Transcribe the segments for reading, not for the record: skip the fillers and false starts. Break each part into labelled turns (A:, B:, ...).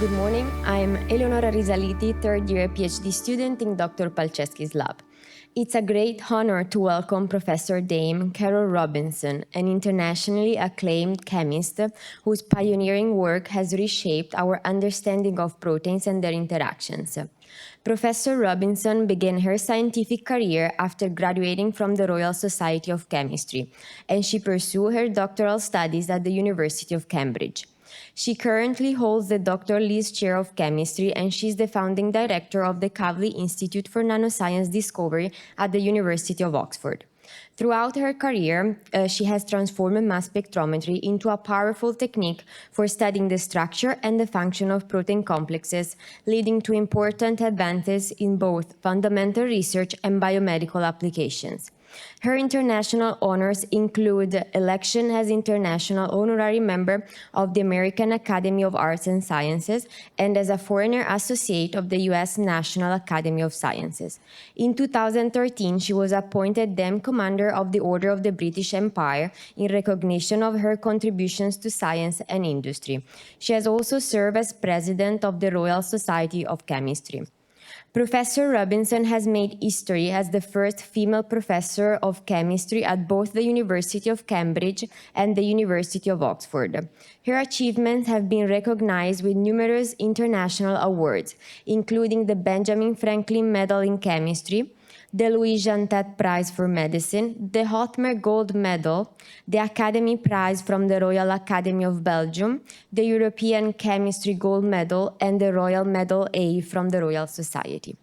A: Good morning. I'm Eleonora Risaliti, third-year PhD student in Dr. Palczewski's lab. It's a great honor to welcome Professor Dame Carol Robinson, an internationally acclaimed chemist whose pioneering work has reshaped our understanding of proteins and their interactions. Professor Robinson began her scientific career after graduating from the Royal Society of Chemistry, and she pursued her doctoral studies at the University of Cambridge. She currently holds the Dr. Lees Chair of Chemistry, and she's the founding director of the Kavli Institute for Nanoscience Discovery at the University of Oxford. Throughout her career, she has transformed mass spectrometry into a powerful technique for studying the structure and the function of protein complexes, leading to important advances in both fundamental research and biomedical applications. Her international honors include election as International Honorary Member of the American Academy of Arts and Sciences and as a Foreigner Associate of the U.S. National Academy of Sciences. In 2013, she was appointed then Commander of the Order of the British Empire in recognition of her contributions to science and industry. She has also served as President of the Royal Society of Chemistry. Professor Robinson has made history as the first female professor of chemistry at both the University of Cambridge and the University of Oxford. Her achievements have been recognized with numerous international awards, including the Benjamin Franklin Medal in Chemistry, the Louis Jantet Prize for Medicine, the Hotmer Gold Medal, the Academy Prize from the Royal Academy of Belgium, the European Chemistry Gold Medal, and the Royal Medal A from the Royal Society.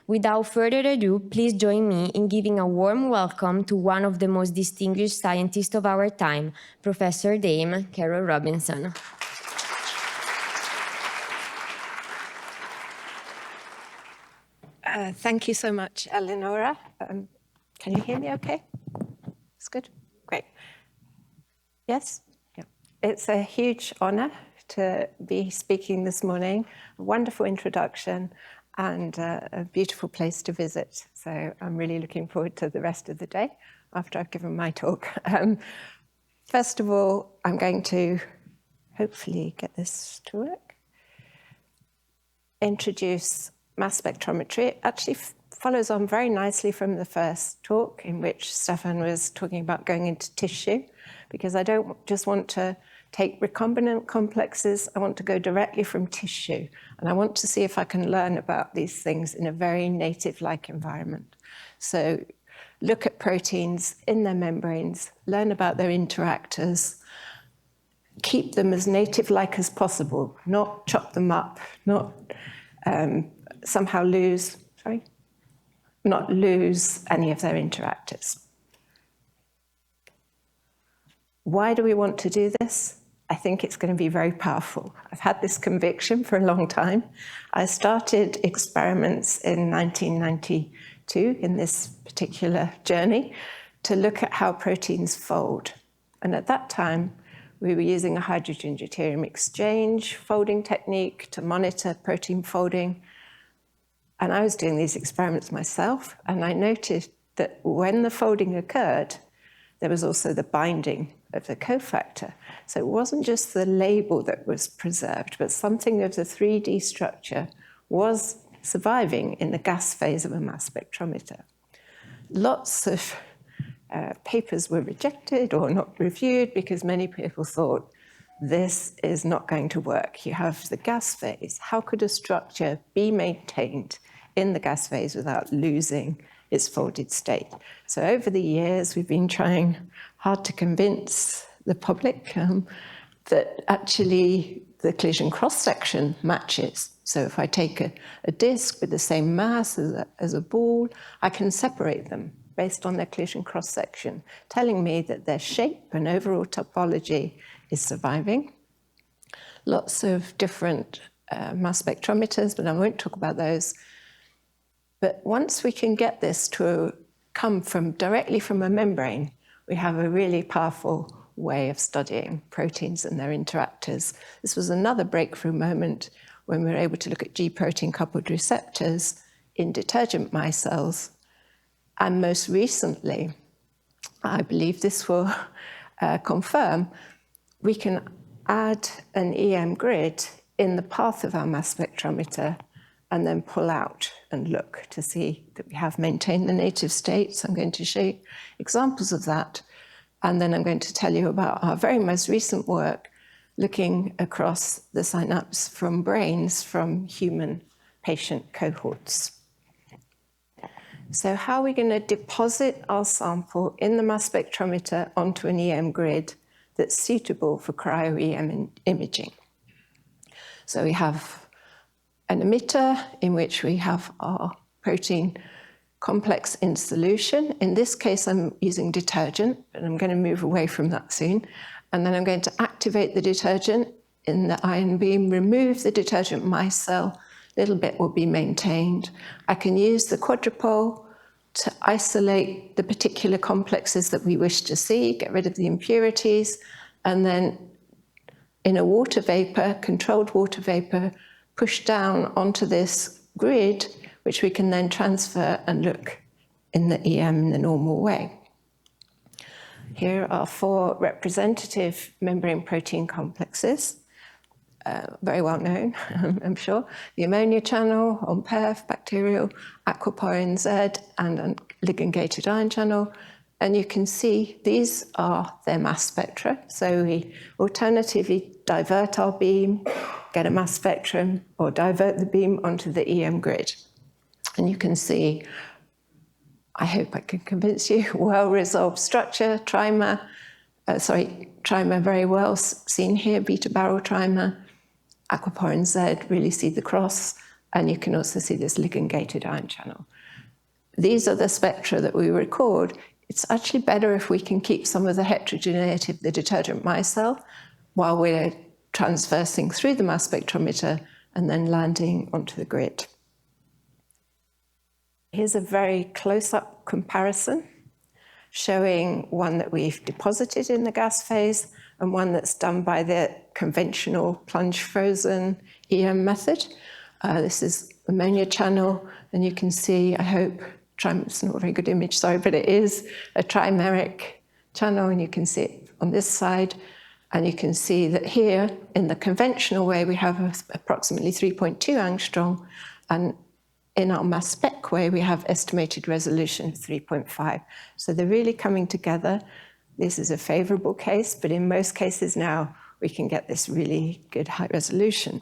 A: Without further ado, please join me in giving a warm welcome to one of the most distinguished scientists of our time, Professor Dame Carol Robinson.
B: Thank you so much, Eleonora. Can you hear me okay? It's good? Great. Yes? Yeah. It's a huge honor to be speaking this morning. A wonderful introduction and a beautiful place to visit. So I'm really looking forward to the rest of the day after I've given my talk. First of all, I'm going to hopefully get this to work. Introduce mass spectrometry. It actually follows on very nicely from the first talk in which Stefan was talking about going into tissue, because I don't just want to take recombinant complexes, I want to go directly from tissue. And I want to see if I can learn about these things in a very native-like environment. So look at proteins in their membranes, learn about their interactors, keep them as native-like as possible, not chop them up, not somehow not lose any of their interactors. Why do we want to do this? I think it's going to be very powerful. I've had this conviction for a long time. I started experiments in 1992 in this particular journey to look at how proteins fold. And at that time, we were using a hydrogen deuterium exchange folding technique to monitor protein folding. And I was doing these experiments myself, and I noticed that when the folding occurred, there was also the binding of the cofactor. So it wasn't just the label that was preserved, but something of the 3D structure was surviving in the gas phase of a mass spectrometer. Lots of papers were rejected or not reviewed because many people thought, this is not going to work. You have the gas phase. How could a structure be maintained in the gas phase without losing its folded state? So over the years, we've been trying hard to convince the public that actually the collision cross-section matches. So if I take a disk with the same mass as a ball, I can separate them based on their collision cross-section, telling me that their shape and overall topology is surviving. Lots of different mass spectrometers, but I won't talk about those. But once we can get this to come directly from a membrane, we have a really powerful way of studying proteins and their interactors. This was another breakthrough moment when we were able to look at G-protein coupled receptors in detergent mice cells. And most recently, I believe this will confirm, we can add an EM grid in the path of our mass spectrometer and then pull out and look to see that we have maintained the native state. So I'm going to show you examples of that. And then I'm going to tell you about our very most recent work looking across the synapse from brains from human patient cohorts. So how are we going to deposit our sample in the mass spectrometer onto an EM grid that's suitable for cryo-EM imaging? So we have an emitter in which we have our protein complex in solution. In this case, I'm using detergent, but I'm going to move away from that soon. And then I'm going to activate the detergent in the ion beam, remove the detergent micelle, little bit will be maintained. I can use the quadrupole to isolate the particular complexes that we wish to see, get rid of the impurities, and then in a water vapor, controlled water vapor, push down onto this grid, which we can then transfer and look in the EM in the normal way. Here are 4 representative membrane protein complexes, very well known, I'm sure. The ammonia channel on PEF, bacterial, aquaporin Z, and a ligand-gated ion channel. And you can see these are their mass spectra. So we alternatively divert our beam, get a mass spectrum, or divert the beam onto the EM grid. And you can see, I hope I can convince you, well-resolved structure, trimer very well seen here, beta-barrel trimer, aquaporin Z, really see the cross, and you can also see this ligand-gated ion channel. These are the spectra that we record. It's actually better if we can keep some of the heterogeneity of the detergent micelle while we're transversing through the mass spectrometer and then landing onto the grid. Here's a very close-up comparison showing one that we've deposited in the gas phase and one that's done by the conventional plunge frozen EM method. This is ammonia channel, and you can see, I hope, it's not a very good image, sorry, but it is a trimeric channel, and you can see it on this side. And you can see that here, in the conventional way, we have approximately 3.2 angstrom, and in our mass spec way, we have estimated resolution of 3.5. So they're really coming together. This is a favorable case, but in most cases now, we can get this really good high resolution.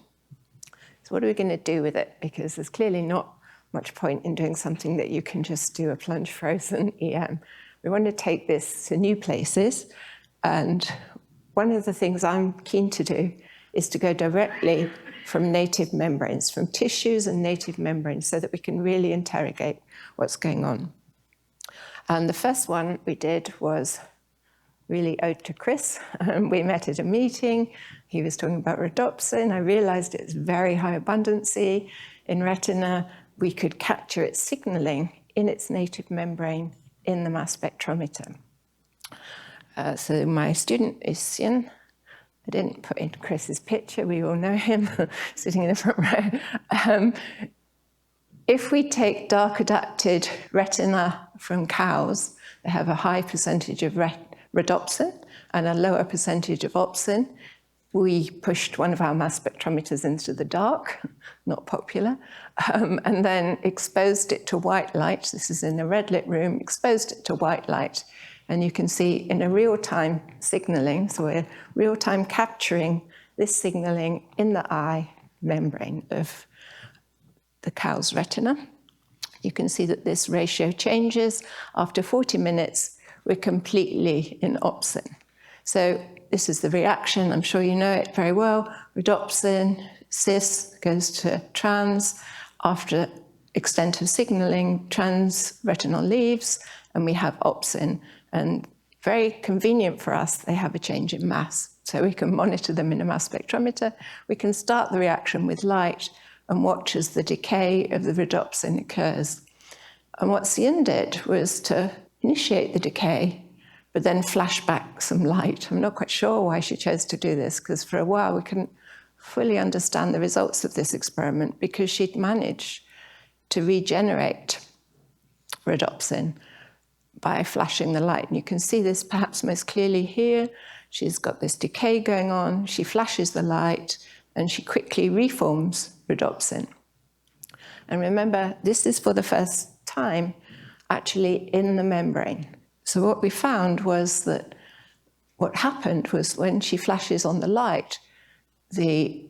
B: So what are we going to do with it? Because there's clearly not much point in doing something that you can just do a plunge frozen EM. We want to take this to new places. And one of the things I'm keen to do is to go directly from native membranes, from tissues and native membranes, so that we can really interrogate what's going on. And the first one we did was really owed to Chris. We met at a meeting. He was talking about rhodopsin. I realized it's very high abundancy in retina. We could capture its signaling in its native membrane in the mass spectrometer. So my student is Sien. I didn't put in Chris's picture, we all know him, sitting in the front row. If we take dark adapted retina from cows, they have a high percentage of rhodopsin and a lower percentage of opsin. We pushed one of our mass spectrometers into the dark, not popular, and then exposed it to white light. This is in a red lit room, exposed it to white light. And you can see in a real-time signaling, so we're real-time capturing this signaling in the eye membrane of the cow's retina. You can see that this ratio changes. After 40 minutes, we're completely in opsin. So this is the reaction. I'm sure you know it very well. Rhodopsin, cis goes to trans. After extent of signaling, trans retinol leaves, and we have opsin. And very convenient for us, they have a change in mass. So we can monitor them in a mass spectrometer. We can start the reaction with light and watch as the decay of the rhodopsin occurs. And what Sien did was to initiate the decay, but then flash back some light. I'm not quite sure why she chose to do this, because for a while we couldn't fully understand the results of this experiment, because she'd managed to regenerate rhodopsin by flashing the light. And you can see this perhaps most clearly here. She's got this decay going on. She flashes the light, and she quickly reforms rhodopsin. And remember, this is for the first time actually in the membrane. So what we found was that what happened was when she flashes on the light, the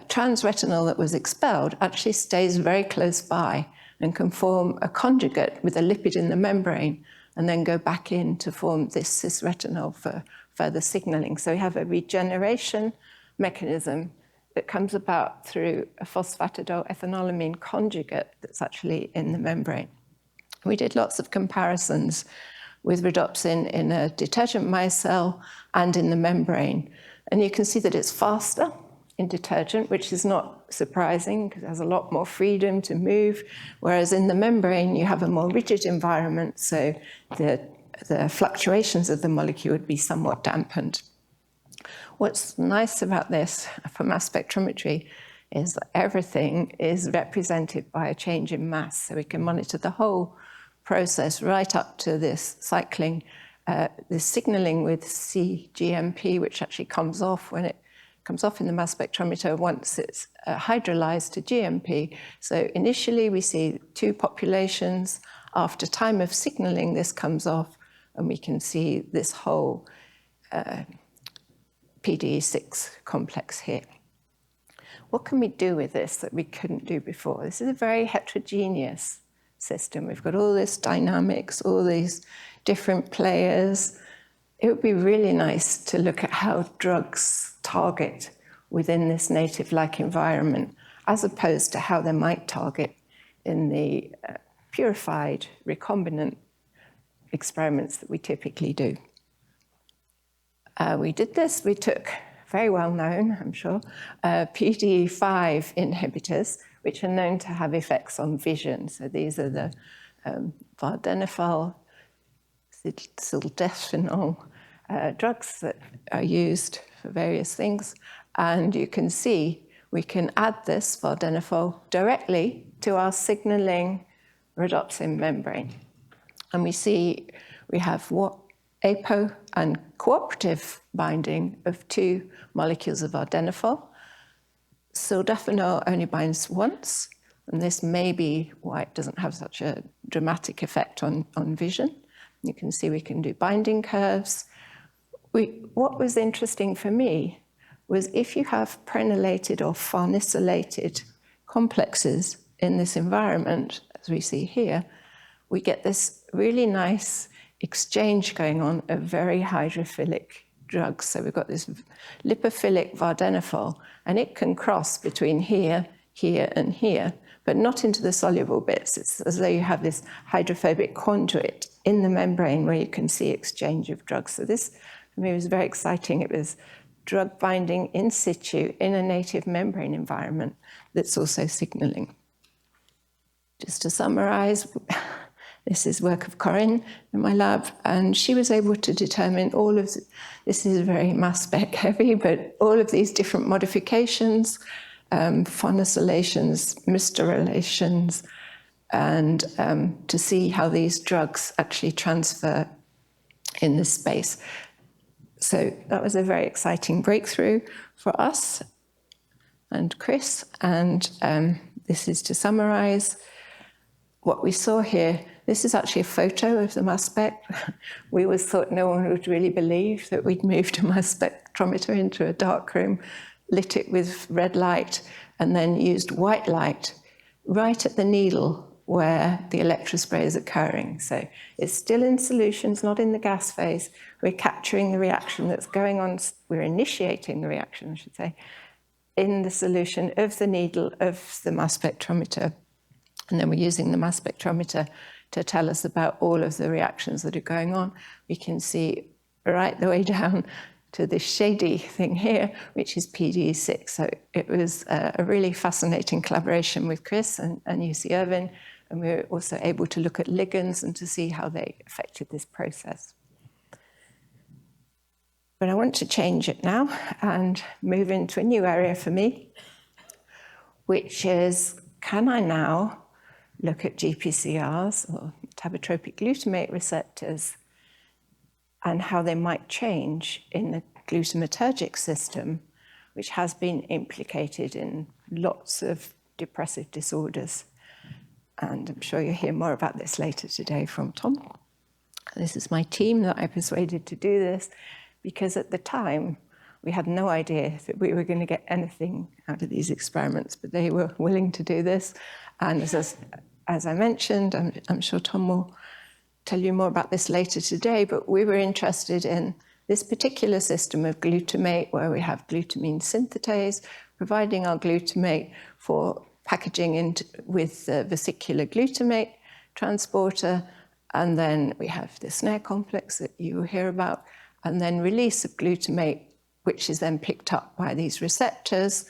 B: transretinal that was expelled actually stays very close by and can form a conjugate with a lipid in the membrane and then go back in to form this cisretinol for further signaling. So we have a regeneration mechanism that comes about through a phosphatidylethanolamine conjugate that's actually in the membrane. We did lots of comparisons with rhodopsin in a detergent micelle and in the membrane. And you can see that it's faster in detergent, which is not surprising because it has a lot more freedom to move, whereas in the membrane you have a more rigid environment, so the fluctuations of the molecule would be somewhat dampened. What's nice about this for mass spectrometry is that everything is represented by a change in mass, so we can monitor the whole process right up to this cycling, this signaling with cGMP, which actually comes off when it comes off in the mass spectrometer once it's hydrolyzed to GMP. So initially we see two populations. After time of signaling, this comes off, and we can see this whole PDE6 complex here. What can we do with this that we couldn't do before? This is a very heterogeneous system. We've got all this dynamics, all these different players. It would be really nice to look at how drugs target within this native-like environment, as opposed to how they might target in the purified recombinant experiments that we typically do. We did this. We took very well known, I'm sure, PDE5 inhibitors, which are known to have effects on vision. So these are the vardenafil, sildenafil drugs that are used for various things. And you can see we can add this vardenafil directly to our signaling rhodopsin membrane. And we see we have what apo and cooperative binding of two molecules of vardenafil. Sildenafil only binds once, and this may be why it doesn't have such a dramatic effect on vision. You can see we can do binding curves. What was interesting for me was if you have prenylated or farnesylated complexes in this environment, as we see here, we get this really nice exchange going on of very hydrophilic drugs. So we've got this lipophilic vardenafil, and it can cross between here, here, and here, but not into the soluble bits. It's as though you have this hydrophobic conduit in the membrane where you can see exchange of drugs. So this, for me, was very exciting. It was drug binding in situ in a native membrane environment that's also signaling. Just to summarize, this is work of Corinne in my lab, and she was able to determine all of, this is very mass spec heavy, but all of these different modifications, phonosylations, mysterolations, and to see how these drugs actually transfer in this space. So that was a very exciting breakthrough for us and Chris, and this is to summarize what we saw here. This is actually a photo of the mass spec. We always thought no one would really believe that we'd moved a mass spectrometer into a dark room, lit it with red light, and then used white light right at the needle where the electrospray is occurring. So it's still in solutions, not in the gas phase. We're capturing the reaction that's going on, we're initiating the reaction, I should say, in the solution of the needle of the mass spectrometer. And then we're using the mass spectrometer to tell us about all of the reactions that are going on. We can see right the way down to this shady thing here, which is PDE6. So it was a really fascinating collaboration with Chris and UC Irvine, and we were also able to look at ligands and to see how they affected this process. But I want to change it now and move into a new area for me, which is, can I now look at GPCRs, or metabotropic glutamate receptors, and how they might change in the glutamatergic system which has been implicated in lots of depressive disorders. And I'm sure you'll hear more about this later today from Tom. This is my team that I persuaded to do this, because at the time, we had no idea that we were going to get anything out of these experiments, but they were willing to do this. And as I mentioned, I'm sure Tom will tell you more about this later today, but we were interested in this particular system of glutamate, where we have glutamine synthetase, providing our glutamate for packaging with the vesicular glutamate transporter, and then we have the snare complex that you will hear about, and then release of glutamate, which is then picked up by these receptors,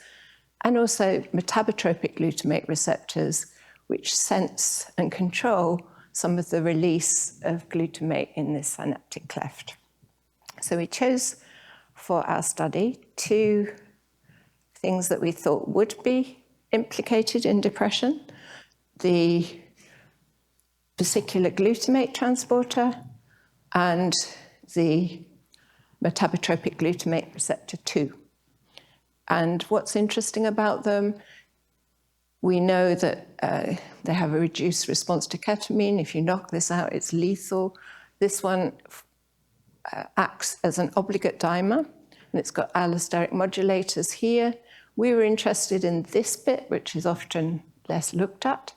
B: and also metabotropic glutamate receptors, which sense and control some of the release of glutamate in this synaptic cleft. So we chose for our study 2 things that we thought would be implicated in depression: the vesicular glutamate transporter and the metabotropic glutamate receptor 2. And what's interesting about them, we know that they have a reduced response to ketamine. If you knock this out, it's lethal. This one acts as an obligate dimer, and it's got allosteric modulators here. We were interested in this bit, which is often less looked at.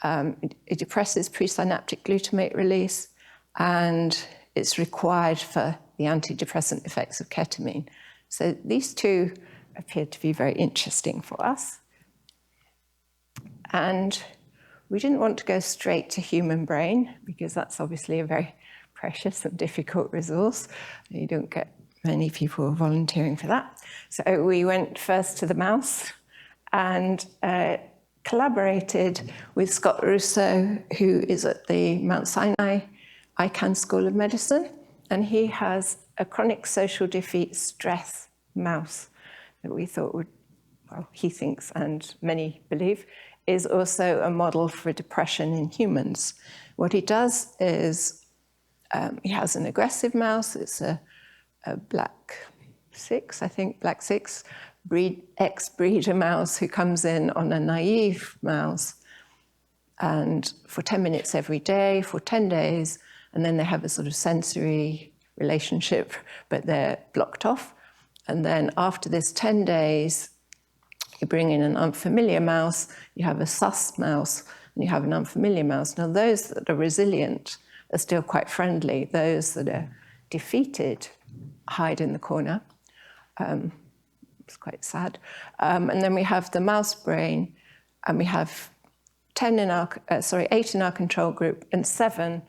B: It depresses presynaptic glutamate release, and it's required for the antidepressant effects of ketamine. So these 2 appeared to be very interesting for us. And we didn't want to go straight to human brain, because that's obviously a very precious and difficult resource. You don't get many people volunteering for that. So we went first to the mouse and collaborated with Scott Russo, who is at the Mount Sinai Icahn School of Medicine. And he has a chronic social defeat stress mouse that we thought would, well, he thinks and many believe, is also a model for depression in humans. What he does is he has an aggressive mouse. It's a black 6, I think, black 6 ex-breeder mouse who comes in on a naive mouse, and for 10 minutes every day for 10 days, and then they have a sort of sensory relationship, but they're blocked off. And then after this 10 days, you bring in an unfamiliar mouse, you have a sus mouse, and you have an unfamiliar mouse. Now, those that are resilient are still quite friendly. Those that are defeated hide in the corner. It's quite sad. And then we have the mouse brain, and we have 8 in our control group, and 7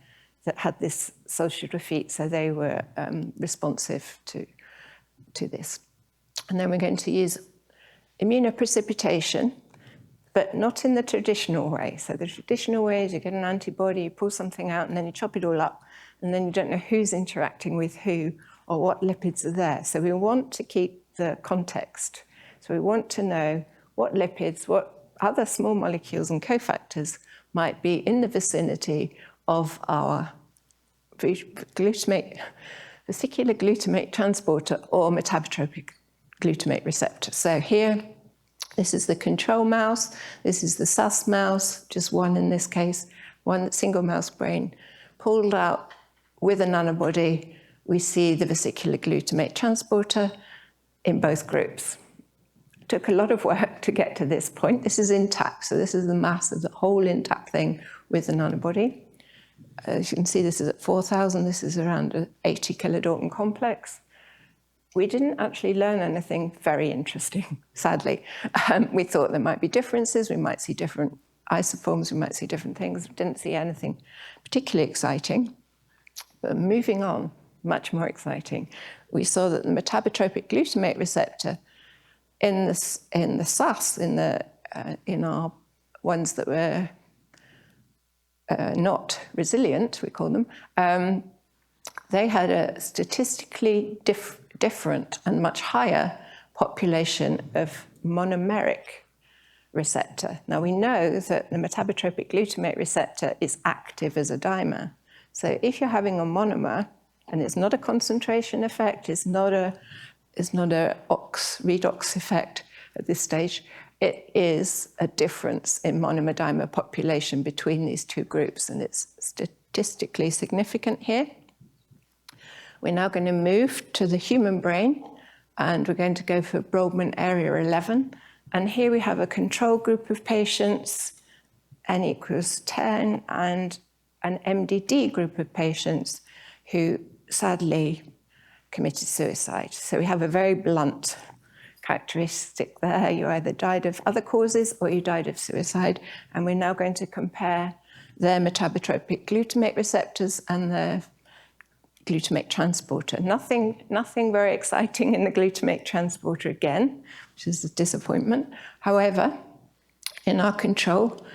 B: that had this social defeat, so they were responsive to this. And then we're going to use immunoprecipitation, but not in the traditional way. So the traditional way is you get an antibody, you pull something out, and then you chop it all up, and then you don't know who's interacting with who or what lipids are there. So we want to keep the context. So we want to know what lipids, what other small molecules and cofactors might be in the vicinity of our vesicular glutamate transporter or metabotropic glutamate receptor. So here, this is the control mouse, this is the sus mouse, just one in this case, one single mouse brain, pulled out with an antibody. We see the vesicular glutamate transporter in both groups. It took a lot of work to get to this point. This is intact, so this is the mass of the whole intact thing with an antibody. As you can see, this is at 4,000, this is around an 80 kilodalton complex. We didn't actually learn anything very interesting, sadly. We thought there might be differences, we might see different isoforms, we might see different things. We didn't see anything particularly exciting. But moving on, much more exciting, we saw that the metabotropic glutamate receptor in the sus, in our ones that were not resilient, we call them, they had a statistically different and much higher population of monomeric receptor. Now we know that the metabotropic glutamate receptor is active as a dimer. So if you're having a monomer, and it's not a concentration effect, it's not a is not a redox effect at this stage. It is a difference in monomer-dimer population between these two groups, and it's statistically significant here. We're now going to move to the human brain, and we're going to go for Brodmann area 11. And here we have a control group of patients, n equals 10, and an MDD group of patients who sadly committed suicide. So we have a very blunt characteristic there. You either died of other causes or you died of suicide. And we're now going to compare their metabotropic glutamate receptors and their glutamate transporter. Nothing very exciting in the glutamate transporter again, which is a disappointment. However, in our control,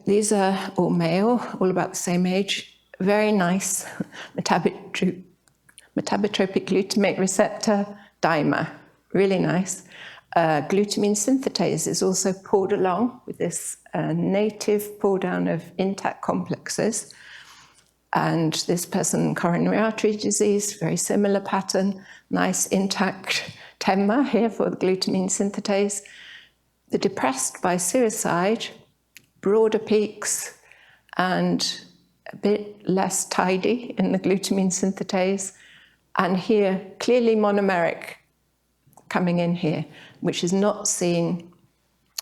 B: these are all male, all about the same age, very nice metabotropic glutamate receptor dimer, really nice. Glutamine synthetase is also pulled along with this native pull down of intact complexes. And this person, coronary artery disease, very similar pattern, nice intact temma here for the glutamine synthetase. The depressed by suicide, broader peaks and a bit less tidy in the glutamine synthetase. And here, clearly monomeric coming in here, which is not seen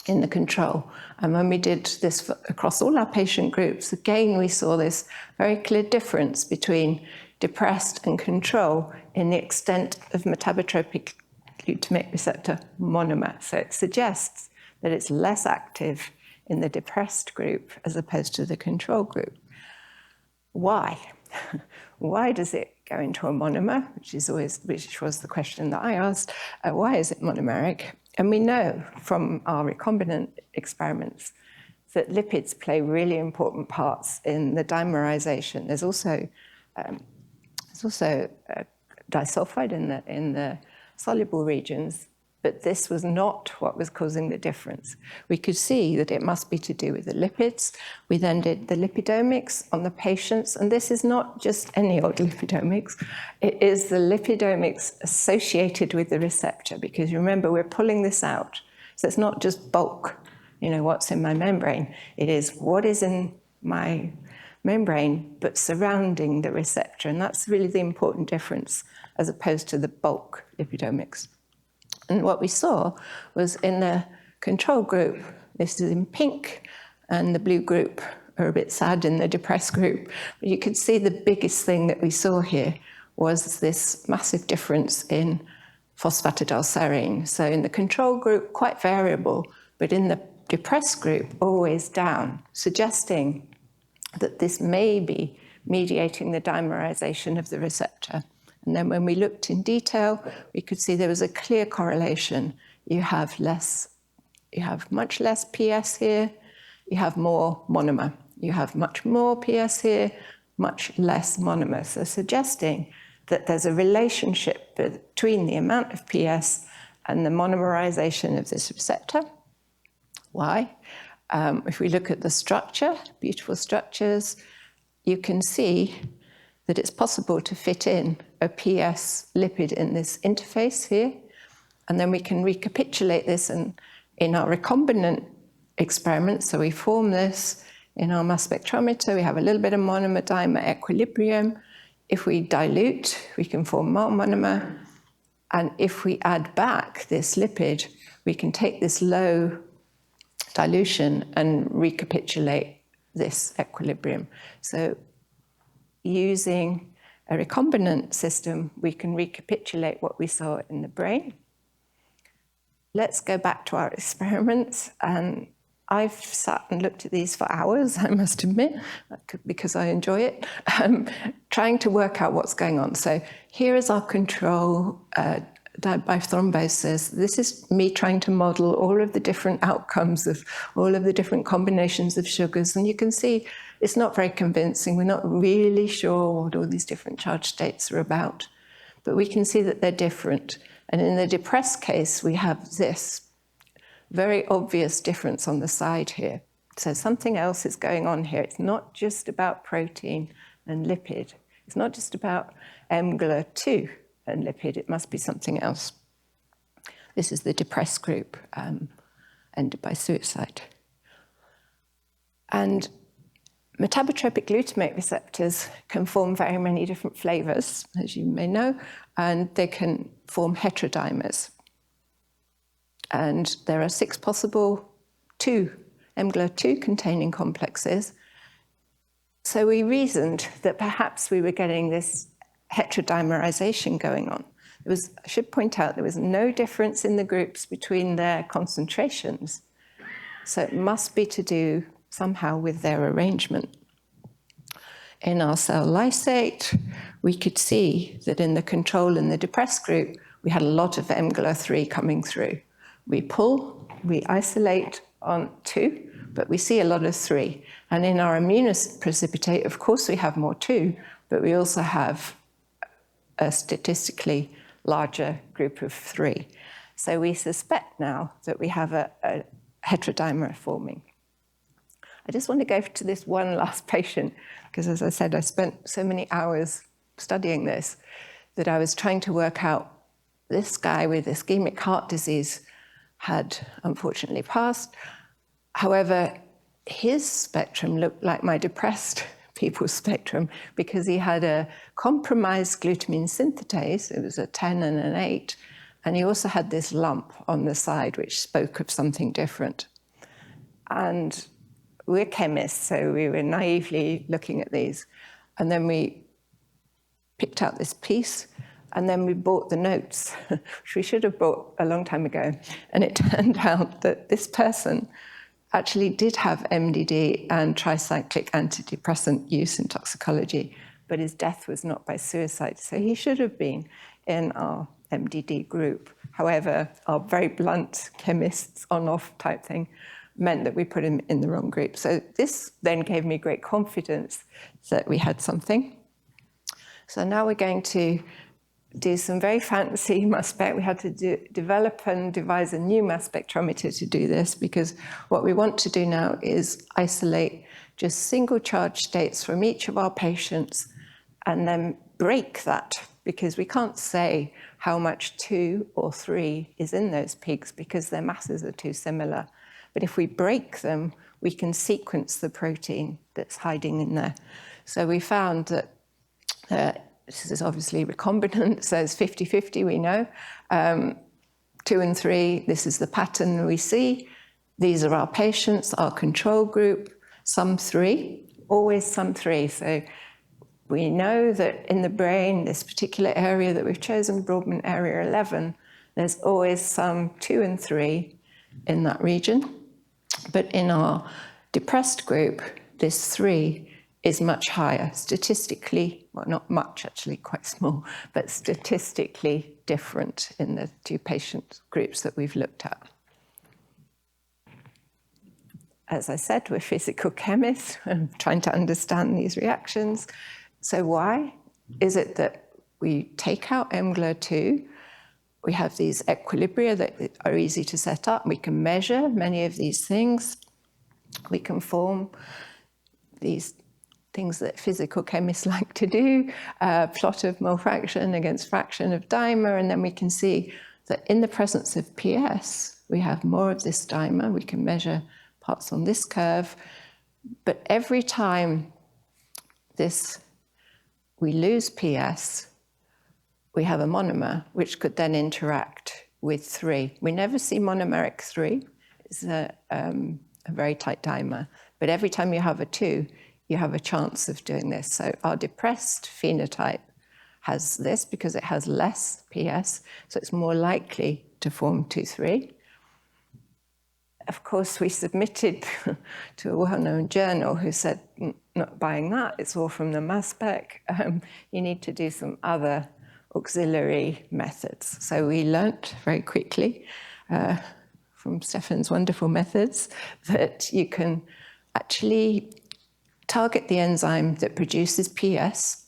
B: in the control. And when we did this across all our patient groups, again, we saw this very clear difference between depressed and control in the extent of metabotropic glutamate receptor monomer. So it suggests that it's less active in the depressed group as opposed to the control group. Why? Why does it go into a monomer, which was the question that I asked. Why is it monomeric? And we know from our recombinant experiments that lipids play really important parts in the dimerization. There's also disulfide in the soluble regions, but this was not what was causing the difference. We could see that it must be to do with the lipids. We then did the lipidomics on the patients, and this is not just any old lipidomics. It is the lipidomics associated with the receptor, because remember, we're pulling this out. So it's not just bulk, what's in my membrane. It is what is in my membrane, but surrounding the receptor. And that's really the important difference as opposed to the bulk lipidomics. And what we saw was in the control group, this is in pink, and the blue group are a bit sad in the depressed group. But you could see the biggest thing that we saw here was this massive difference in phosphatidylserine. So in the control group, quite variable, but in the depressed group, always down, suggesting that this may be mediating the dimerization of the receptor. And then when we looked in detail, we could see there was a clear correlation. You have much less PS here, you have more monomer. You have much more PS here, much less monomer. So suggesting that there's a relationship between the amount of PS and the monomerization of this receptor. Why? If we look at the structure, beautiful structures, you can see that it's possible to fit in a PS lipid in this interface here. And then we can recapitulate this in our recombinant experiments. So we form this in our mass spectrometer. We have a little bit of monomer-dimer equilibrium. If we dilute, we can form more monomer. And if we add back this lipid, we can take this low dilution and recapitulate this equilibrium. So using a recombinant system, we can recapitulate what we saw in the brain. Let's go back to our experiments. And I've sat and looked at these for hours, I must admit, because I enjoy it, trying to work out what's going on. So here is our control, died by thrombosis. This is me trying to model all of the different outcomes of all of the different combinations of sugars. And you can see it's not very convincing. We're not really sure what all these different charge states are about. But we can see that they're different. And in the depressed case, we have this very obvious difference on the side here. So something else is going on here. It's not just about protein and lipid. It's not just about mGLA2. a lipid. It must be something else. This is the depressed group, ended by suicide. And metabotropic glutamate receptors can form very many different flavors, as you may know, and they can form heterodimers. And there are 6 possible mGlu2 containing complexes. So we reasoned that perhaps we were getting this heterodimerization going on. I should point out there was no difference in the groups between their concentrations. So it must be to do somehow with their arrangement. In our cell lysate, we could see that in the control and the depressed group, we had a lot of mGlu3 coming through. We pull, we isolate on 2, but we see a lot of 3. And in our immunoprecipitate, of course, we have more 2, but we also have a statistically larger group of 3. So we suspect now that we have a heterodimer forming. I just want to go to this one last patient, because as I said, I spent so many hours studying this that I was trying to work out this guy with ischemic heart disease had unfortunately passed. However, his spectrum looked like my depressed people's spectrum because he had a compromised glutamine synthetase. It was a 10 and an 8. And he also had this lump on the side, which spoke of something different. And we're chemists, so we were naively looking at these. And then we picked out this piece, and then we bought the notes, which we should have bought a long time ago. And it turned out that this person actually did have MDD and tricyclic antidepressant use in toxicology, but his death was not by suicide. So he should have been in our MDD group. However, our very blunt chemists on-off type thing meant that we put him in the wrong group. So this then gave me great confidence that we had something. So now we're going to do some very fancy mass spec. We had to develop and devise a new mass spectrometer to do this, because what we want to do now is isolate just single charge states from each of our patients and then break that, because we can't say how much 2 or 3 is in those peaks because their masses are too similar. But if we break them, we can sequence the protein that's hiding in there. So we found that this is obviously recombinant, so it's 50-50, we know. 2 and 3, this is the pattern we see. These are our patients, our control group, some 3, always some 3. So we know that in the brain, this particular area that we've chosen, Broadman area 11, there's always some 2 and 3 in that region. But in our depressed group, this 3 is much higher, statistically, well, not much actually, quite small, but statistically different in the 2 patient groups that we've looked at. As I said, we're physical chemists, trying to understand these reactions. So why is it that we take out mGlu2? We have these equilibria that are easy to set up. We can measure many of these things. We can form these things that physical chemists like to do, plot of mole fraction against fraction of dimer, and then we can see that in the presence of PS, we have more of this dimer. We can measure parts on this curve, but every time we lose PS, we have a monomer, which could then interact with 3. We never see monomeric 3. It's a very tight dimer, but every time you have a 2, you have a chance of doing this. So our depressed phenotype has this because it has less PS, so it's more likely to form 2-3. Of course, we submitted to a well-known journal who said, not buying that, it's all from the mass spec. You need to do some other auxiliary methods. So we learnt very quickly from Stefan's wonderful methods that you can actually target the enzyme that produces PS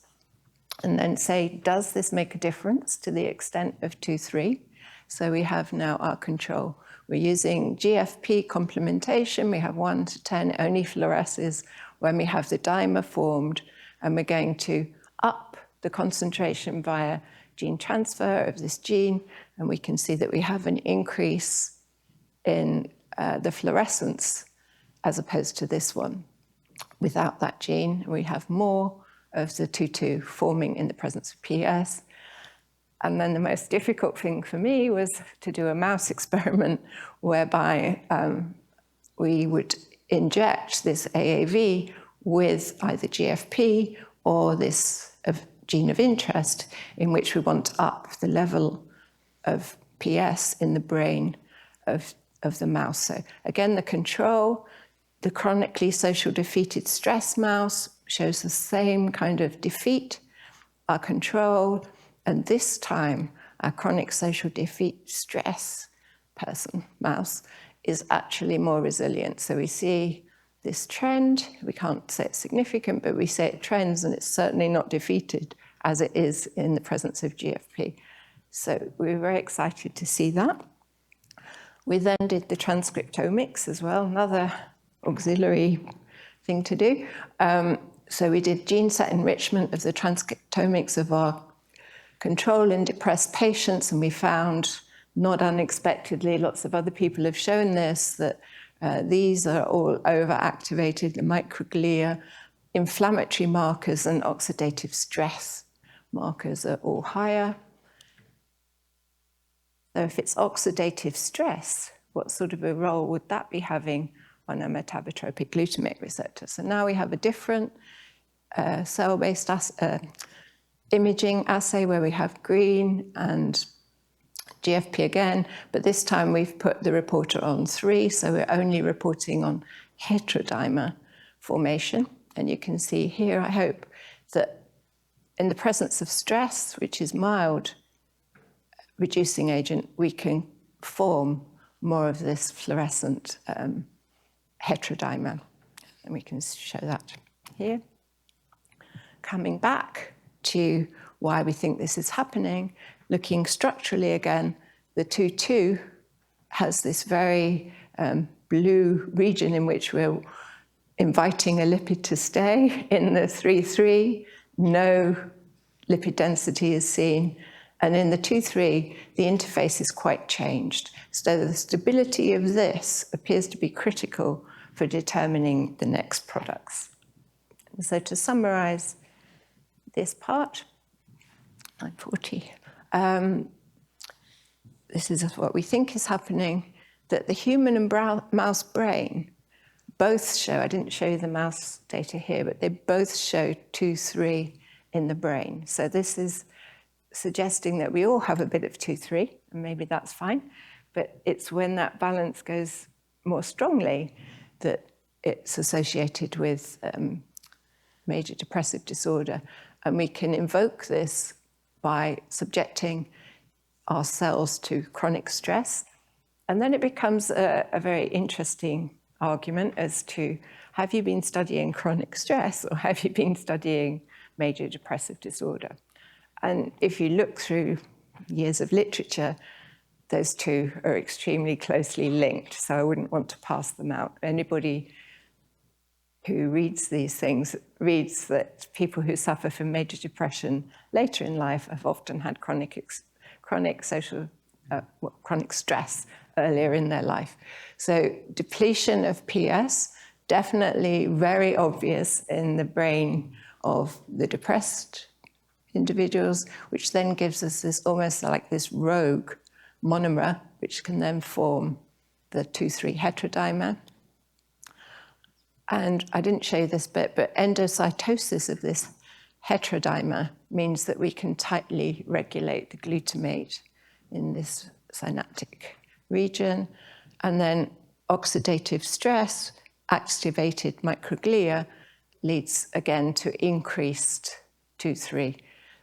B: and then say, does this make a difference to the extent of 2-3? So we have now our control. We're using GFP complementation. We have 1 to 10, only fluoresces when we have the dimer formed, and we're going to up the concentration via gene transfer of this gene, and we can see that we have an increase in the fluorescence as opposed to this one. Without that gene, we have more of the 2,2 forming in the presence of PS. And then the most difficult thing for me was to do a mouse experiment whereby we would inject this AAV with either GFP or this gene of interest, in which we want to up the level of PS in the brain of the mouse. So again, the control, the chronically social defeated stress mouse, shows the same kind of defeat. Our control, and this time our chronic social defeat stress person, mouse, is actually more resilient. So we see this trend. We can't say it's significant, but we say it trends, and it's certainly not defeated as it is in the presence of GFP. So we were very excited to see that. We then did the transcriptomics as well, another auxiliary thing to do. So we did gene set enrichment of the transcriptomics of our control in depressed patients, and we found, not unexpectedly, lots of other people have shown this, that these are all overactivated, the microglia, inflammatory markers and oxidative stress markers are all higher. So if it's oxidative stress, what sort of a role would that be having on a metabotropic glutamate receptor? So now we have a different cell-based imaging assay where we have green and GFP again, but this time we've put the reporter on 3, so we're only reporting on heterodimer formation. And you can see here, I hope, that in the presence of stress, which is mild reducing agent, we can form more of this fluorescent heterodimer. And we can show that here. Coming back to why we think this is happening, looking structurally again, the 2,2 has this very blue region in which we're inviting a lipid to stay. In the 3,3, no lipid density is seen. And in the 2,3, the interface is quite changed. So the stability of this appears to be critical for determining the next products. And so to summarize this part, line 40, this is what we think is happening, that the human and mouse brain both show, I didn't show you the mouse data here, but they both show 2,3 in the brain. So this is suggesting that we all have a bit of 2,3, and maybe that's fine, but it's when that balance goes more strongly that it's associated with major depressive disorder. And we can invoke this by subjecting our cells to chronic stress. And then it becomes a very interesting argument as to, have you been studying chronic stress or have you been studying major depressive disorder? And if you look through years of literature, those two are extremely closely linked, so I wouldn't want to pass them out. Anybody who reads these things reads that people who suffer from major depression later in life have often had chronic stress earlier in their life. So depletion of PS, definitely very obvious in the brain of the depressed individuals, which then gives us this almost like this rogue monomer, which can then form the 2,3 heterodimer. And I didn't show you this bit, but endocytosis of this heterodimer means that we can tightly regulate the glutamate in this synaptic region. And then oxidative stress, activated microglia, leads again to increased 2,3.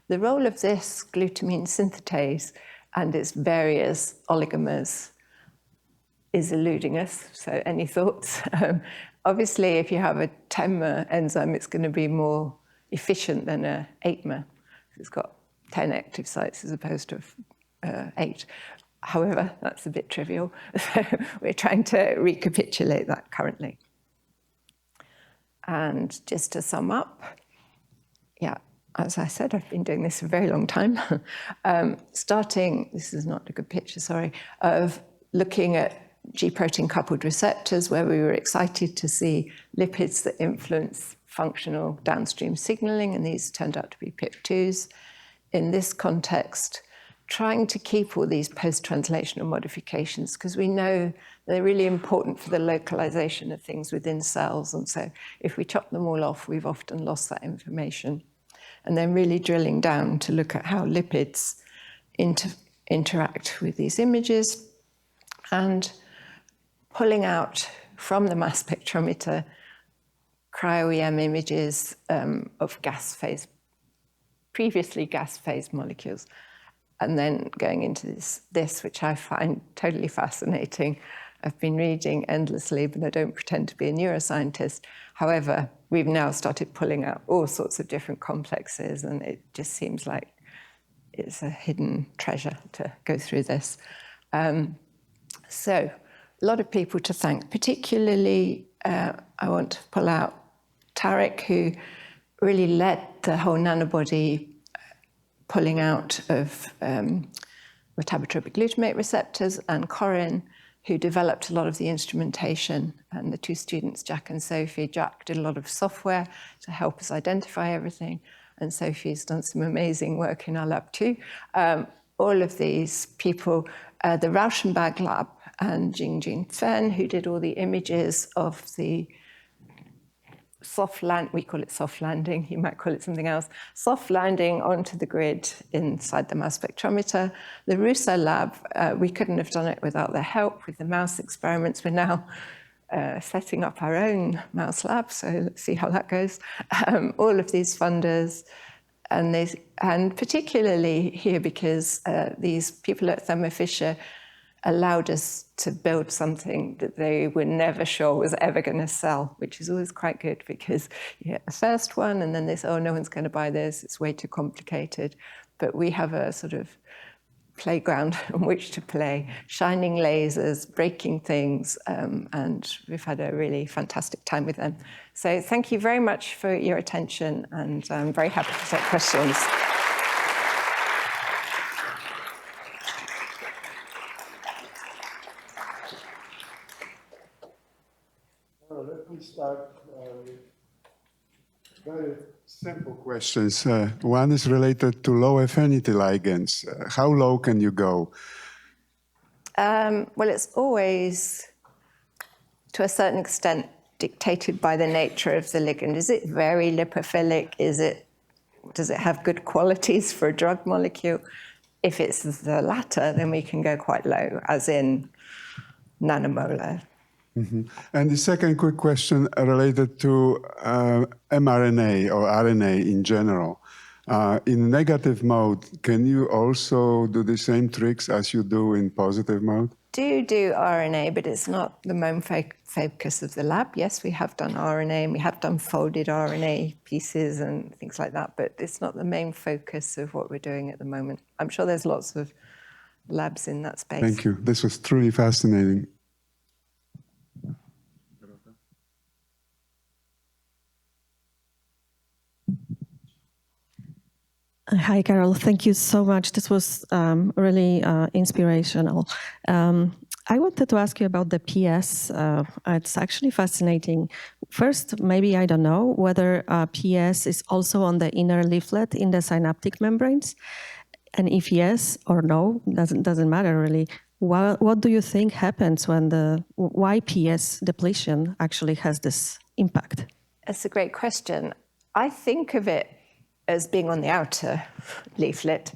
B: The role of this glutamine synthetase and its various oligomers is eluding us, so any thoughts? Obviously, if you have a 10-mer enzyme, it's going to be more efficient than a 8-mer. It's got 10 active sites as opposed to 8. However, that's a bit trivial. So we're trying to recapitulate that currently. And just to sum up, yeah, as I said, I've been doing this a very long time, starting, this is not a good picture, sorry, of looking at G-protein coupled receptors, where we were excited to see lipids that influence functional downstream signaling, and these turned out to be PIP2s. In this context, trying to keep all these post-translational modifications, because we know they're really important for the localization of things within cells, and so if we chop them all off, we've often lost that information. And then really drilling down to look at how lipids interact with these images, and pulling out from the mass spectrometer cryo-EM images of gas phase, previously gas phase molecules, and then going into this, which I find totally fascinating. I've been reading endlessly, but I don't pretend to be a neuroscientist. However, we've now started pulling out all sorts of different complexes, and it just seems like it's a hidden treasure to go through this. So a lot of people to thank, particularly I want to pull out Tarek, who really led the whole nanobody pulling out of metabotropic glutamate receptors, and Corinne, who developed a lot of the instrumentation, and the two students, Jack and Sophie. Jack did a lot of software to help us identify everything, and Sophie's done some amazing work in our lab too. All of these people, the Rauschenberg lab and Jingjin Fen, who did all the images of the soft land, we call it soft landing, you might call it something else, soft landing onto the grid inside the mass spectrometer. The Russo lab, we couldn't have done it without their help with the mouse experiments. We're now setting up our own mouse lab, so let's see how that goes. All of these funders, and particularly here because these people at Thermo Fisher allowed us to build something that they were never sure was ever going to sell, which is always quite good, because you get the first one and then they say, oh, no one's going to buy this, it's way too complicated. But we have a sort of playground on which to play, shining lasers, breaking things, and we've had a really fantastic time with them. So thank you very much for your attention, and I'm very happy to take questions.
C: Let me start with very simple questions. One is related to low affinity ligands. How low can you go?
B: Well, it's always, to a certain extent, dictated by the nature of the ligand. Is it very lipophilic? Does it have good qualities for a drug molecule? If it's the latter, then we can go quite low, as in nanomolar.
C: Mm-hmm. And the second quick question related to mRNA or RNA in general. In negative mode, can you also do the same tricks as you do in positive mode?
B: Do RNA, but it's not the main focus of the lab. Yes, we have done RNA, and we have done folded RNA pieces and things like that, but it's not the main focus of what we're doing at the moment. I'm sure there's lots of labs in that space.
C: Thank you. This was truly fascinating.
D: Hi, Carol. Thank you so much. This was really inspirational. I wanted to ask you about the PS. It's actually fascinating. First, maybe I don't know whether PS is also on the inner leaflet in the synaptic membranes. And if yes or no, doesn't matter really. What do you think happens when why PS depletion actually has this impact?
B: That's a great question. I think of it as being on the outer leaflet,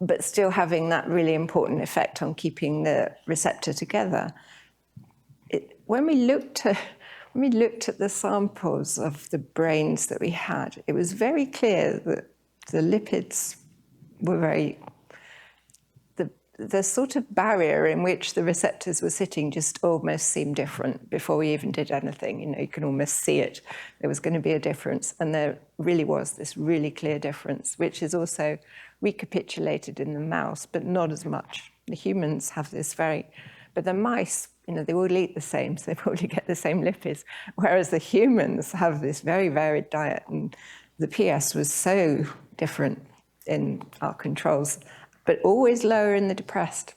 B: but still having that really important effect on keeping the receptor together. When we looked at the samples of the brains that we had, it was very clear that the lipids were the sort of barrier in which the receptors were sitting just almost seemed different before we even did anything. You know, you can almost see it. There was going to be a difference, and there really was this really clear difference, which is also recapitulated in the mouse, but not as much. The humans have this but the mice, you know, they all eat the same, so they probably get the same lipids, whereas the humans have this very varied diet, and the PS was so different in our controls, but always lower in the depressed,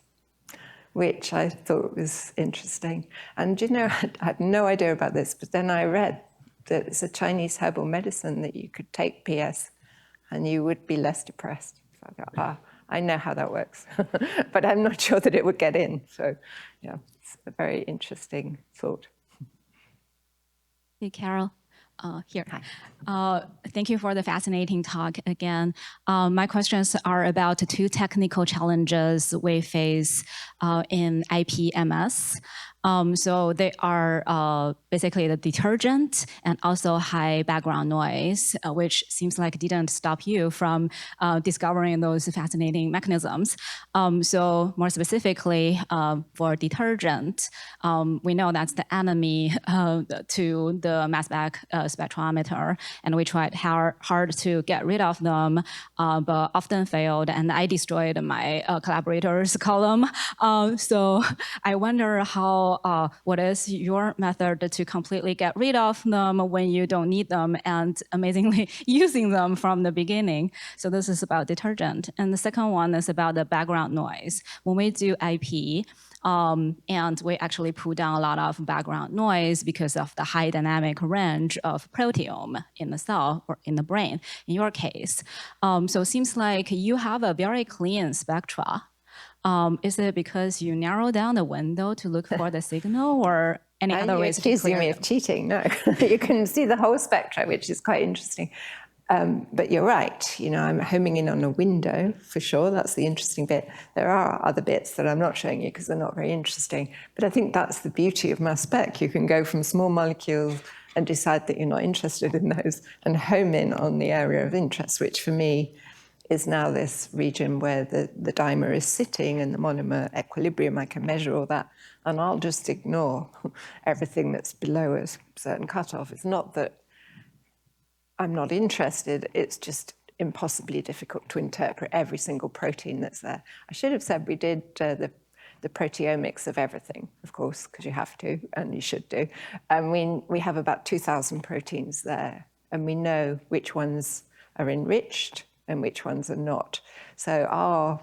B: which I thought was interesting. And you know, I had no idea about this, but then I read that it's a Chinese herbal medicine that you could take PS and you would be less depressed. So I thought, I know how that works, but I'm not sure that it would get in. So yeah, it's a very interesting thought.
E: Hey, Carol. Here. Thank you for the fascinating talk again. My questions are about two technical challenges we face in IPMS. So they are basically the detergent and also high background noise, which seems like didn't stop you from discovering those fascinating mechanisms. So more specifically, for detergent, we know that's the enemy to the mass spec spectrometer, and we tried hard to get rid of them, but often failed, and I destroyed my collaborator's column. So I wonder what is your method to completely get rid of them when you don't need them, and amazingly using them from the beginning. So this is about detergent. And the second one is about the background noise. When we do IP, and we actually pull down a lot of background noise because of the high dynamic range of proteome in the cell or in the brain, in your case. So it seems like you have a very clean spectra. Is it because you narrow down the window to look for the signal, or any other ways to clear
B: accusing me of cheating? No, you can see the whole spectra, which is quite interesting. But you're right, you know, I'm homing in on a window for sure. That's the interesting bit. There are other bits that I'm not showing you because they're not very interesting. But I think that's the beauty of mass spec. You can go from small molecules and decide that you're not interested in those and home in on the area of interest, which for me is now this region where the dimer is sitting and the monomer equilibrium. I can measure all that, and I'll just ignore everything that's below a certain cutoff. It's not that I'm not interested, it's just impossibly difficult to interpret every single protein that's there. I should have said we did the proteomics of everything, of course, because you have to, and you should do. And we have about 2,000 proteins there, and we know which ones are enriched and which ones are not. So our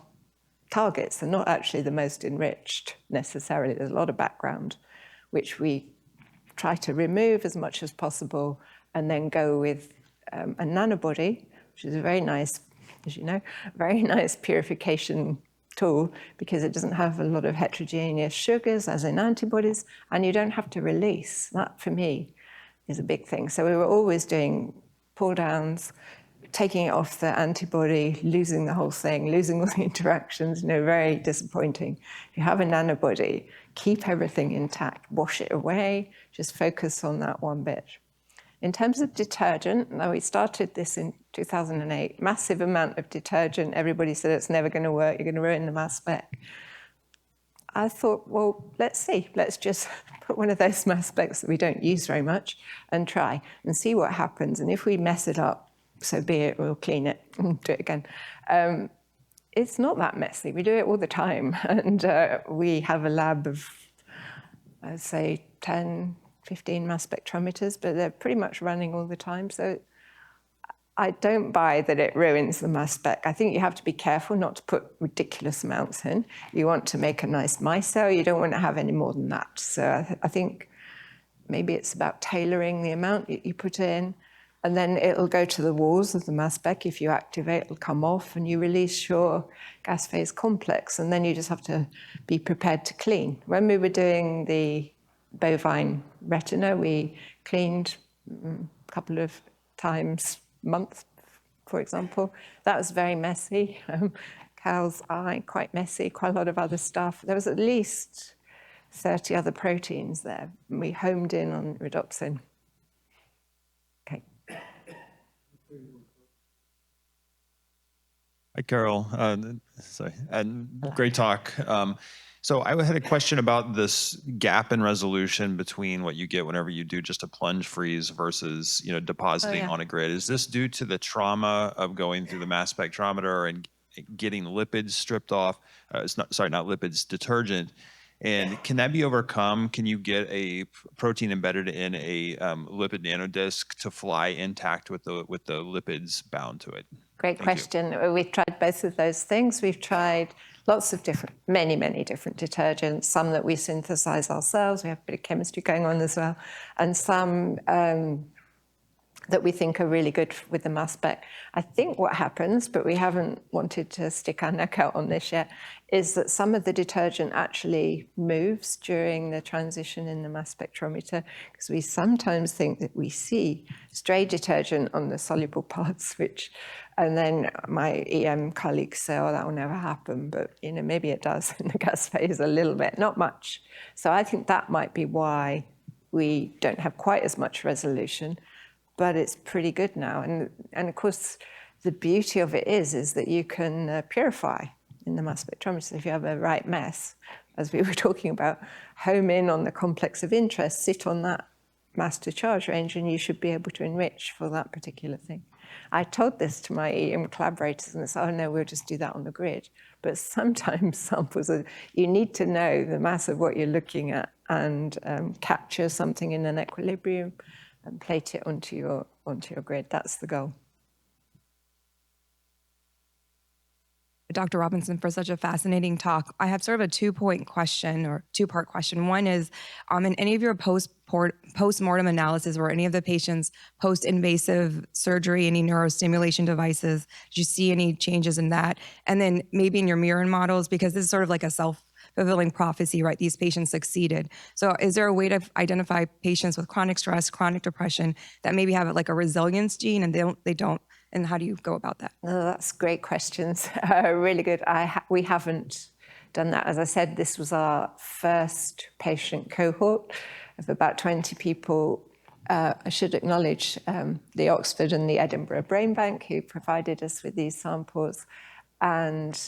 B: targets are not actually the most enriched necessarily. There's a lot of background, which we try to remove as much as possible, and then go with a nanobody, which is a very nice, as you know, very nice purification tool, because it doesn't have a lot of heterogeneous sugars as in antibodies, and you don't have to release. That, for me, is a big thing. So we were always doing pull downs, taking it off the antibody, losing the whole thing, losing all the interactions, you know, very disappointing. If you have a nanobody, keep everything intact, wash it away, just focus on that one bit. In terms of detergent, now we started this in 2008, massive amount of detergent. Everybody said it's never going to work, you're going to ruin the mass spec. I thought, well, let's see. Let's just put one of those mass specs that we don't use very much and try and see what happens. And if we mess it up, so be it, we'll clean it and do it again. It's not that messy. We do it all the time. And we have a lab of, I'd say, 10, 15 mass spectrometers, but they're pretty much running all the time. So I don't buy that it ruins the mass spec. I think you have to be careful not to put ridiculous amounts in. You want to make a nice micelle. You don't want to have any more than that. So I think maybe it's about tailoring the amount you put in, and then it'll go to the walls of the mass spec. If you activate, it'll come off, and you release your gas phase complex, and then you just have to be prepared to clean. When we were doing the bovine retina, we cleaned a couple of times a month, for example. That was very messy. Cow's eye, quite messy, quite a lot of other stuff. There was at least 30 other proteins there. And we homed in on rhodopsin. Okay.
F: Hi, Carol. Great talk. So I had a question about this gap in resolution between what you get whenever you do just a plunge freeze versus, you know, depositing on a grid. Is this due to the trauma of going through the mass spectrometer and getting lipids stripped off? Not lipids, detergent. And can that be overcome? Can you get a protein embedded in a lipid nanodisk to fly intact with the lipids bound to it?
B: Great
F: Thank you.
B: question. We've tried both of those things. We've tried lots of different, many different detergents, some that we synthesize ourselves. We have a bit of chemistry going on as well, and some that we think are really good with the mass spec. I think what happens, but we haven't wanted to stick our neck out on this yet, is that some of the detergent actually moves during the transition in the mass spectrometer, because we sometimes think that we see stray detergent on the soluble parts, and then my EM colleagues say, oh, that will never happen, but maybe it does in the gas phase a little bit, not much. So I think that might be why we don't have quite as much resolution, but it's pretty good now. And of course, the beauty of it is that you can purify in the mass spectrometer. If you have a right mess, as we were talking about, home in on the complex of interest, sit on that mass to charge range, and you should be able to enrich for that particular thing. I told this to my EM collaborators, and they said, oh no, we'll just do that on the grid. But sometimes samples, you need to know the mass of what you're looking at and capture something in an equilibrium and plate it onto your grid. That's the goal.
G: Dr. Robinson, for such a fascinating talk. I have sort of a two-part question. One is, in any of your post-mortem analysis or any of the patients post-invasive surgery, any neurostimulation devices, did you see any changes in that? And then maybe in your murine models, because this is sort of like a self-fulfilling prophecy, right? These patients succeeded. So is there a way to identify patients with chronic stress, chronic depression that maybe have like a resilience gene and they don't? And how do you go about that?
B: Oh, that's great questions. Really good. We haven't done that. As I said, this was our first patient cohort of about 20 people. I should acknowledge the Oxford and the Edinburgh Brain Bank who provided us with these samples. And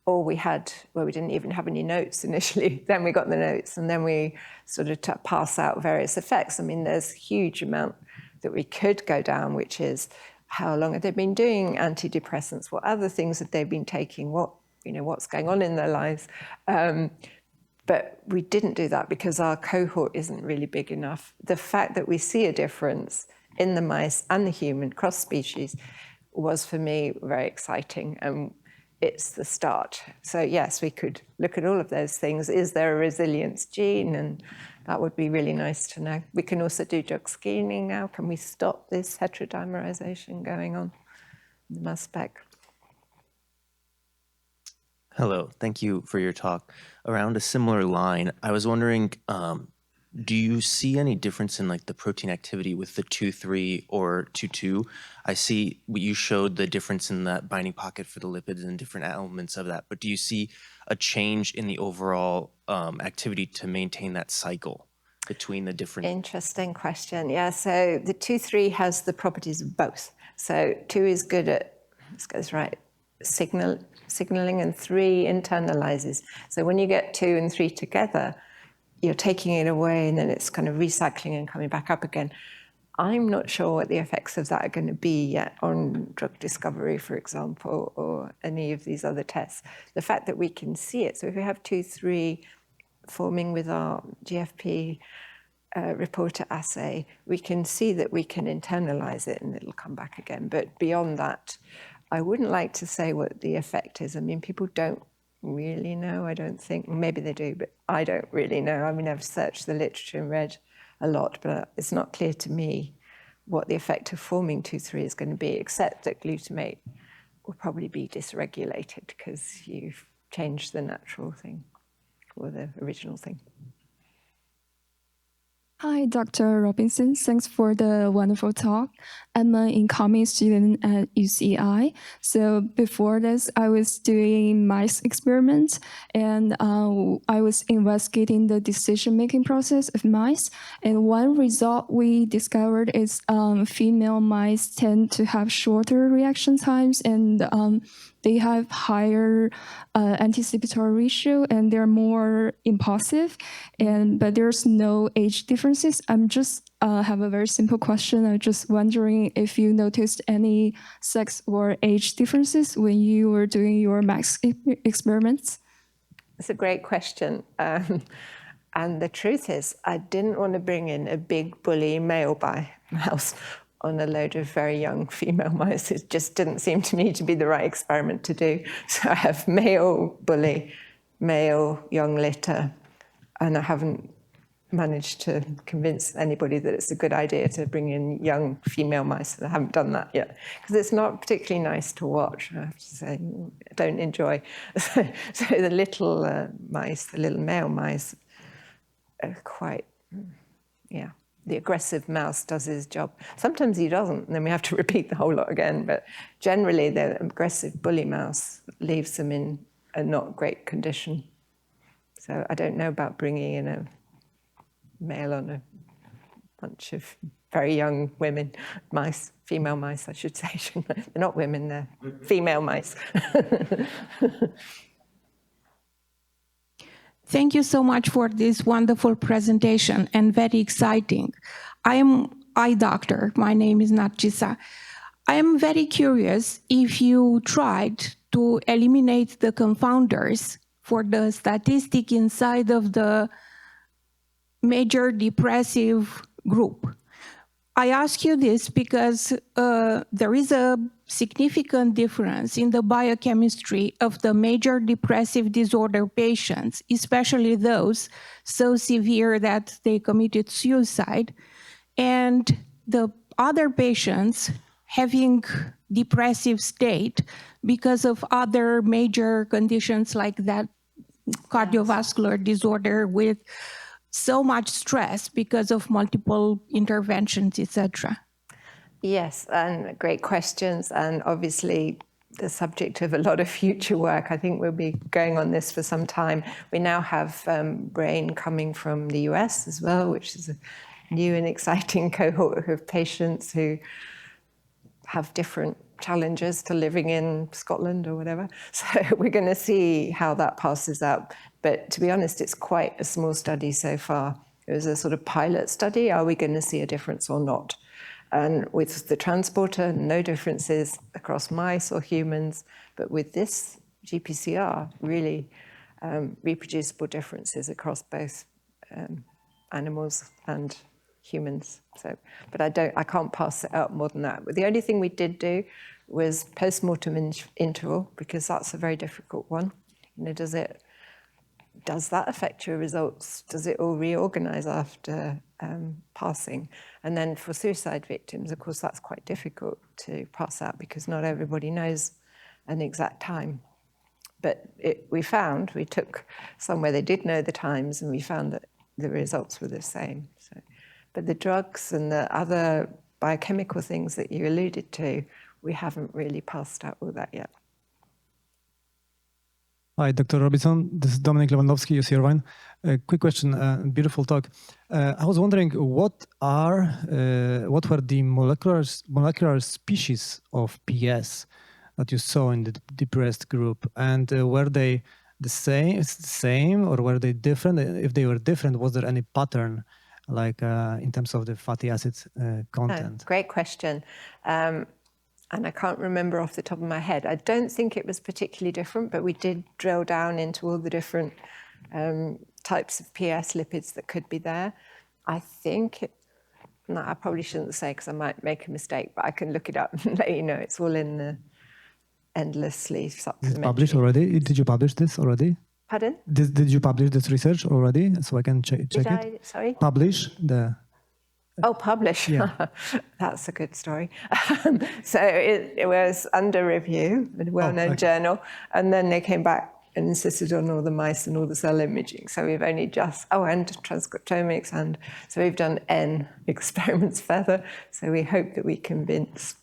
B: all we had, well, we didn't even have any notes initially. Then we got the notes, and then we sort of pass out various effects. I mean, there's a huge amount that we could go down, which is how long have they been doing antidepressants? What other things have they been taking? What's going on in their lives? But we didn't do that because our cohort isn't really big enough. The fact that we see a difference in the mice and the human cross species was for me very exciting. And it's the start. So yes, we could look at all of those things. Is there a resilience gene? And that would be really nice to know. We can also do drug screening now. Can we stop this heterodimerization going on in the mass spec?
H: Hello, thank you for your talk. Around a similar line, I was wondering, do you see any difference in like the protein activity with the 2,3 or 2,2? I see you showed the difference in that binding pocket for the lipids and different elements of that, but do you see a change in the overall activity to maintain that cycle between the different?
B: Interesting question. Yeah, so the 2,3 has the properties of both. So 2 is good at, this goes right, signaling, and 3 internalizes. So when you get 2 and 3 together, you're taking it away and then it's kind of recycling and coming back up again. I'm not sure what the effects of that are going to be yet on drug discovery, for example, or any of these other tests. The fact that we can see it, so if we have 2,3 forming with our GFP reporter assay, we can see that we can internalize it and it'll come back again. But beyond that, I wouldn't like to say what the effect is. I mean, people don't really know, I don't think. Maybe they do, but I don't really know. I mean, I've searched the literature and read a lot, but it's not clear to me what the effect of forming 2,3 is going to be, except that glutamate will probably be dysregulated because you've changed the natural thing or the original thing.
I: Hi, Dr. Robinson. Thanks for the wonderful talk. I'm an incoming student at UCI. So before this, I was doing mice experiments, and I was investigating the decision-making process of mice. And one result we discovered is female mice tend to have shorter reaction times, and they have higher anticipatory ratio, and they're more impulsive. But there's no age differences. I'm just have a very simple question. I'm just wondering if you noticed any sex or age differences when you were doing your max experiments.
B: It's a great question. And the truth is, I didn't want to bring in a big bully male mouse on a load of very young female mice. It just didn't seem to me to be the right experiment to do. So I have male bully, male young litter, and I haven't managed to convince anybody that it's a good idea to bring in young female mice. I haven't done that yet because it's not particularly nice to watch, I have to say. I don't enjoy. So the little mice, the little male mice, are quite, yeah. The aggressive mouse does his job. Sometimes he doesn't, and then we have to repeat the whole lot again. But generally, the aggressive bully mouse leaves them in a not great condition. So I don't know about bringing in a male on a bunch of very young mice, female mice, I should say. They're not women, they're female mice.
J: Thank you so much for this wonderful presentation and very exciting. I am eye doctor. My name is Narcisa. I am very curious if you tried to eliminate the confounders for the statistic inside of the major depressive group. I ask you this because there is a significant difference in the biochemistry of the major depressive disorder patients, especially those so severe that they committed suicide, and the other patients having depressive state because of other major conditions like that cardiovascular disorder with so much stress because of multiple interventions, etc.
B: Yes, and great questions, and obviously the subject of a lot of future work. I think we'll be going on this for some time. We now have brain coming from the US as well, which is a new and exciting cohort of patients who have different challenges to living in Scotland or whatever. So we're going to see how that passes out. But to be honest, it's quite a small study so far. It was a sort of pilot study. Are we going to see a difference or not? And with the transporter, no differences across mice or humans. But with this GPCR, really reproducible differences across both animals and humans. So, but I can't pass it out more than that. But the only thing we did do was post-mortem interval, because that's a very difficult one. You know, does that affect your results? Does it all reorganize after passing? And then for suicide victims, of course, that's quite difficult to pass out because not everybody knows an exact time. But we took some where they did know the times, and we found that the results were the same. So, but the drugs and the other biochemical things that you alluded to, we haven't really passed out all that yet.
K: Hi, Dr. Robinson. This is Dominic Lewandowski, UC Irvine. Quick question, beautiful talk. I was wondering what were the molecular species of PS that you saw in the depressed group, and were they the same, or were they different? If they were different, was there any pattern, like in terms of the fatty acid content?
B: Oh, great question. And I can't remember off the top of my head. I don't think it was particularly different, but we did drill down into all the different types of PS lipids that could be there. I think, no, I probably shouldn't say because I might make a mistake, but I can look it up and let you know. It's all in the endlessly supplementary.
K: Is it published already? Did you publish this already?
B: Pardon?
K: Did you publish this research already, so I can check it?
B: Sorry?
K: Publish the...
B: Oh, publish.
K: Yeah.
B: That's a good story. So it was under review in a well-known journal, and then they came back and insisted on all the mice and all the cell imaging. So we've only just, and transcriptomics, and so we've done N experiments further. So we hope that we convince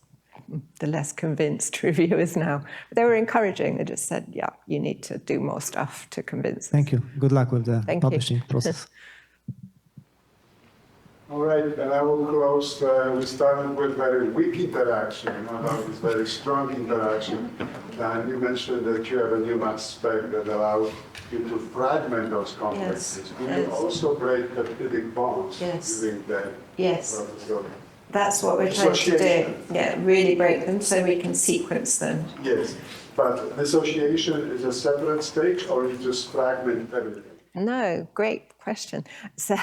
B: the less convinced reviewers now. But they were encouraging. They just said, yeah, you need to do more stuff to convince us.
K: Thank you. Good luck with the publishing process.
C: All right, and I will close. We started with very weak interaction, now this very strong interaction. And you mentioned that you have a new mass spec that allows you to fragment those complexes.
B: Yes.
C: Do you also break peptidic bonds during the process of
B: That's what we're trying to do.
C: Dissociation.
B: Yeah, really break them so we can sequence them.
C: Yes, but dissociation is a separate stage, or you just fragment everything?
B: No, great question. So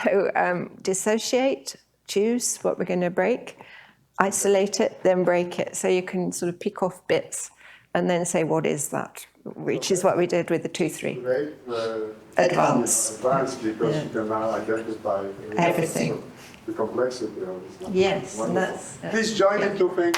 B: dissociate, choose what we're going to break, isolate it, then break it. So you can sort of pick off bits and then say, what is that? Which is what we did with the 2-3.
C: Great.
B: Advanced.
C: Advanced, because you can now identify
B: Everything.
C: the complexity of it.
B: Yes, and that's...
C: Please join in two things.